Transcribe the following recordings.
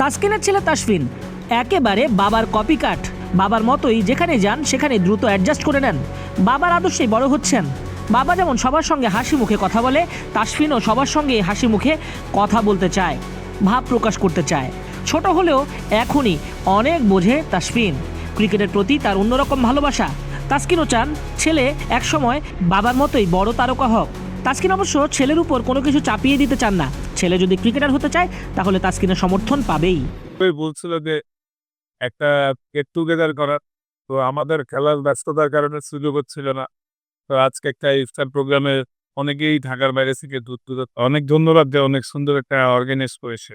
তাসকিনের ছেলে তাসফিন একেবারে বাবার কপিকাট। বাবার মতোই যেখানে যান সেখানে দ্রুত অ্যাডজাস্ট করে নেন। বাবার আদর্শেই বড় হচ্ছেন। বাবা যেমন সবার সঙ্গে হাসি মুখে কথা বলে, তাসফিনও সবার সঙ্গে হাসি মুখে কথা বলতে চায়, ভাব প্রকাশ করতে চায়। ছোট হলেও এখনই অনেক বোঝে তাসফিন। ক্রিকেটের প্রতি তার অন্যরকম ভালোবাসা। তাসকিনও চান ছেলে একসময় বাবার মতোই বড় তারকা হোক। তাসকিন অবশ্য ছেলের উপর কোনো কিছু চাপিয়ে দিতে চান না। ছেলে যদি ক্রিকেটার হতে চায় তাহলে তাসকিনের সমর্থন পাবেই। ওই বলছিল যে একটা গেট টুগেদার করার, তো আমাদের খেলার ব্যস্ততার কারণে সুযোগ হচ্ছিল না। তো আজকে একটা ইফতার প্রোগ্রামে অনেকেই ঢাকার বাইরে থেকে দূর দূর অনেক ধন্যবাদ দেয়, অনেক সুন্দর একটা অর্গানাইজ করেছে।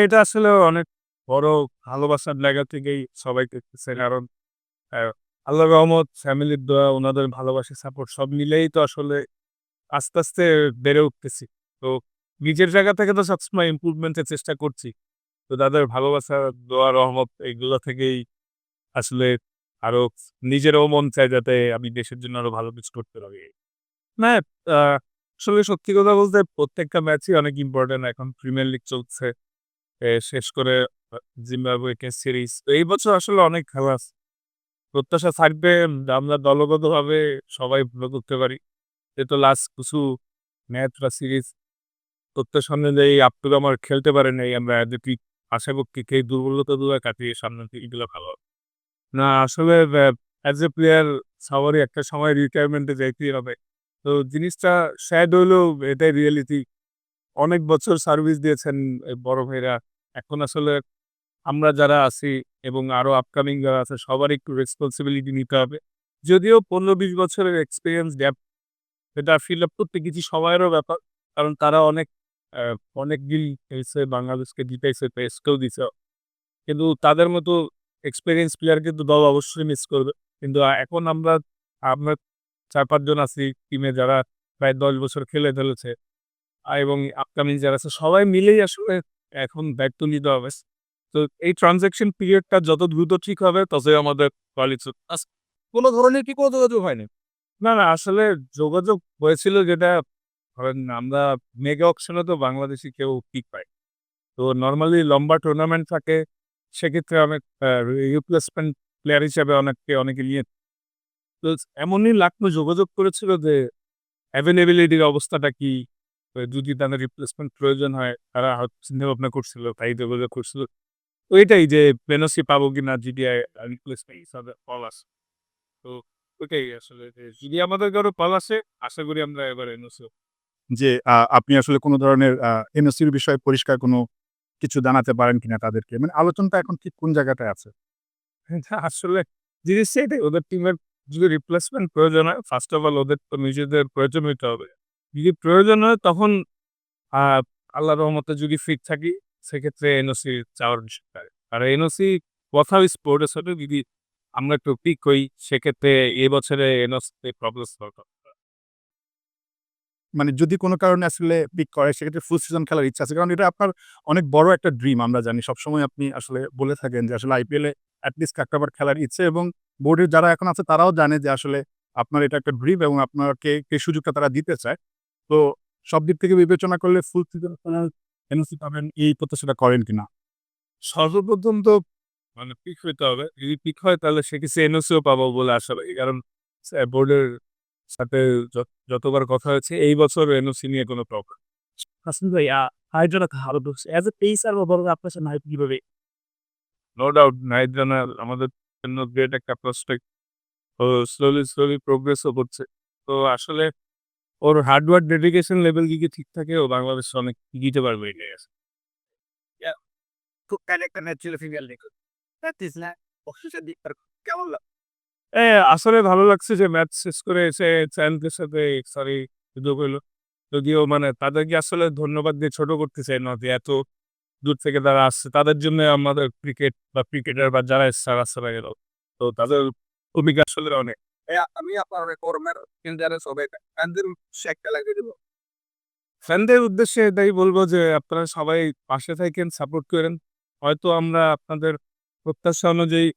এটা আসলে অনেক বড় ভালোবাসার জায়গা থেকেই সবাই করতেছে, কারণ আল্লাহ রহমত, ফ্যামিলির দোয়া, ওনাদের ভালোবাসা, সাপোর্ট সব মিলেই তো আসলে আস্তে আস্তে বেড়ে উঠতেছি। তো নিজের জায়গা থেকে তো সবসময় ইমপ্রুভমেন্টের চেষ্টা করছি। তো তাদের ভালোবাসা, দোয়া, রহমত এগুলো থেকেই আসলে আরো নিজেরও মন চায় যাতে আমি দেশের জন্য আরো ভালো কিছু করতে পারি। না, আসলে সত্যি কথা বলতে প্রত্যেকটা ম্যাচই অনেক ইম্পর্টেন্ট। এখন প্রিমিয়ার লিগ চলছে, শেষ করে জিম্বাবুয়ে সিরিজ। তো এই বছর আসলে অনেক খেলা আছে। প্রত্যাশা থাকবে আমরা দলগতভাবে সবাই ভালো করতে পারি। যেহেতু লাস্ট কিছু ম্যাচ বা সিরিজ প্রত্যাশা অনুযায়ী আপ টু আমার খেলতে পারে নাই, আমরা যদি আশা করছি এই দুর্বলতাগুলো কাটিয়ে সামনের দিকে এগুলো ভালো হবে। না আসলে অ্যাজ এ প্লেয়ার সবারই একটা সময় রিটায়ারমেন্টে যাইতেই হবে। তো জিনিসটা স্যাড হইলেও এটাই রিয়েলিটি। অনেক বছর সার্ভিস দিয়েছেন এই বড় ভাইরা। এখন আসলে আমরা যারা আছি এবং আরো আপকামিং যারা আছে সবারই একটু রেসপন্সিবিলিটি নিতে হবে। যদিও ১৫-২০ বছরের এক্সপেরিয়েন্স গ্যাপ, এটা ফিল আপ করতে কিছু সময়েরও ব্যাপার। কারণ তারা আ অনেক দিন খেলছে, বাংলাদেশকে জিতাইছে, টেস্টও দিছে। কিন্তু তাদের মতো এক্সপেরিয়েন্স প্লেয়ার কিন্তু দল অবশ্যই মিস করবে। কিন্তু এখন আমরা ৪-৫ জন আছি টিমে যারা প্রায় ১০ বছর খেলে ফেলেছে। এবং আপকামিং যারা আছে সবাই মিলেই আসলে এখন দায়িত্ব নিতে হবে। তো এই ট্রানজাকশন পিরিয়ডটা যত দ্রুত ঠিক হবে ততই আমাদের কোয়ালিটি কোন ধরনের কি কোন যোগাযোগ হয়নি? না, আসলে যোগাযোগ হয়েছিল, যেটা ধরেন আমরা মেগা অকশনে তো বাংলাদেশী কেউ পিক পায়। তো নরমালি লম্বা টুর্নামেন্ট থাকে। সেক্ষেত্রে অনেক রিপ্লেসমেন্ট প্লেয়ার হিসেবে অনেকে নিয়ে, তো এমনই লাগলো যোগাযোগ করেছিল যে অ্যাভেইলেবিলিটির অবস্থাটা কি? যদি তাদের রিপ্লেসমেন্ট প্রয়োজন হয় তারা হয়তো চিন্তাভাবনা করছিল, তাই যোগাযোগ করছিল। তো এটাই যে পেনাল্টি পাবো কিনা জিডিআই রিপ্লেসমেন্ট হিসাবে কল আসে। তো ওইটাই আসলে যে যদি আমাদের কারো কল আসে আশা করি আমরা এবার এনওসি যে আপনি আসলে কোন ধরনের এনওসির বিষয়ে পরিষ্কার কোনো কিছু জানাতে পারেন কিনা তাদেরকে? মানে আলোচনাটা এখন ঠিক কোন জায়গাটায় আছে? আসলে জিনিসটা এটাই, ওদের টিমের যদি রিপ্লেসমেন্ট প্রয়োজন হয় ফার্স্ট অফ অল ওদের তো নিজেদের প্রয়োজন হইতে হবে। যদি প্রয়োজন হয় তখন আ আল্লাহর রহমতে যদি ফিট থাকি সেক্ষেত্রে এনওসি চাওয়ার বিষয় থাকে। আর এনওসি কথাও স্পোর্টের সাথে যদি আমরা একটু পিক হই সেক্ষেত্রে এই বছরে এনওসিতে প্রবলেম সলভ হবে। মানে যদি কোন কারণে আসলে পিক করে সেক্ষেত্রে ফুল সিজন খেলার ইচ্ছা আছে। কারণ এটা আপনার অনেক বড় একটা ড্রিম আমরা জানি। সবসময় আপনি আসলে বলে থাকেন যে আসলে আইপিএল এ এট লিস্ট কাকড়াবার খেলার ইচ্ছে এবং বোর্ডের যারা এখন আছে তারাও জানে যে আসলে আপনার এটা একটা ড্রিম এবং আপনাকে এই সুযোগটা তারা দিতে চায়। তো সব দিক থেকে বিবেচনা করলে ফুল সিজন খেলার এনওসি পাবেন এই প্রত্যাশাটা করেন কিনা? সর্বপ্রথম তো মানে পিক হইতে হবে। যদি পিক হয় তাহলে সেক্ষেত্রে এনওসিও পাবো বলে আশা রাখি। কারণ বোর্ডের সাথে যতবার কথা হয়েছে এই বছর এনওসি নিয়ে কোনো প্রবলেম। হাসান ভাই, হায়দ্রাবাদ ভালো ঢুকছে অ্যাজ এ পেসার বা বড় আপনার সাথে নাইট কিভাবে? নো ডাউট নাহিদ রানা আমাদের জন্য গ্রেট একটা প্রসপেক্ট। ও স্লোলি প্রোগ্রেসও করছে। তো আসলে ওর হার্ডওয়ার্ক ডেডিকেশন লেভেল যদি ঠিক থাকে ও বাংলাদেশে অনেক এগিয়ে পারবে এটাই আছে। খুব একটা ন্যাচারাল ফিমেল দেখুন। দ্যাট ইজ না অবশ্যই দিকটার কেমন এ আসলে ভালো লাগছে যে ম্যাচ শেষ করে এসে চ্যানেলদের সাথে সরি যুদ্ধ করলো। যদিও মানে তাদেরকে আসলে ধন্যবাদ দিয়ে ছোট করতে চাই না যে এত দূর থেকে তারা আসছে। তাদের জন্য আমাদের ক্রিকেট বা ক্রিকেটার বা যারা এসছে রাস্তায় গেল। তো তাদের ভূমিকা আসলে অনেক। আমি আপনার কর্মের কেন্দ্রে সবাই ফ্যানদের উদ্দেশ্যে একটা লাগিয়ে দেব। ফ্যানদের উদ্দেশ্যে এটাই বলবো যে আপনারা সবাই পাশে থাকেন, সাপোর্ট করেন। হয়তো আমরা আপনাদের প্রত্যাশা অনুযায়ী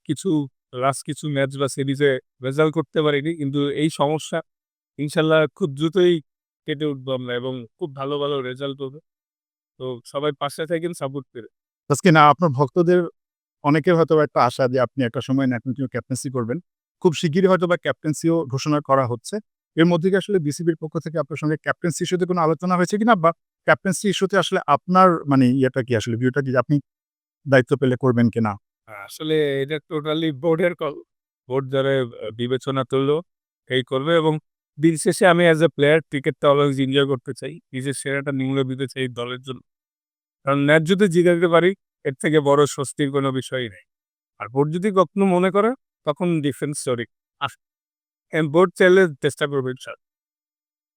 লাস্ট কিছু ম্যাচ বা সিরিজে রেজাল্ট করতে পারিনি। কিন্তু এই সমস্যা ইনশাল্লাহ খুব দ্রুতই কেটে উঠবো আমরা এবং খুব ভালো রেজাল্ট হবে। তো সবাই পাশে থাকেন, সাপোর্ট করেন। তাসকিন, আপনার ভক্তদের অনেকের হয়তো একটা আশা যে আপনি একটা সময় ন্যাশনাল টিমে ক্যাপ্টেন্সি করবেন। খুব শিগগিরই হয়তোবা ক্যাপ্টেন্সিও ঘোষণা করা হচ্ছে। এর মধ্যে কি আসলে বিসিবির পক্ষ থেকে আপনার সঙ্গে ক্যাপ্টেন্সি ইস্যুতে কোনো আলোচনা হয়েছে কিনা? বা ক্যাপ্টেন্সি ইস্যুতে আসলে আপনার মানে ইয়েটা কি আসলে ভিউটা কি যে আপনি দায়িত্ব পেলে করবেন কিনা? আসলে এটা টোটালি বোর্ডের কল। বোর্ড যারা বিবেচনা করলো এই করবে এবং দিন শেষে আমি অ্যাজ এ প্লেয়ার ক্রিকেটটা অলওয়েজ এনজয় করতে চাই। নিজের সেরাটা নিংড়ে দিতে চাই দলের জন্য। কারণ ম্যাচ যদি জিতে দিতে পারি এর থেকে বড় স্বস্তির কোনো বিষয়ই নেই। আর বোর্ড যদি কখনো মনে করে তখন ডিফেন্স স্টোরি। বোর্ড চাইলে চেষ্টা করবে ইনশাল্লাহ।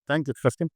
Thank you Taskin.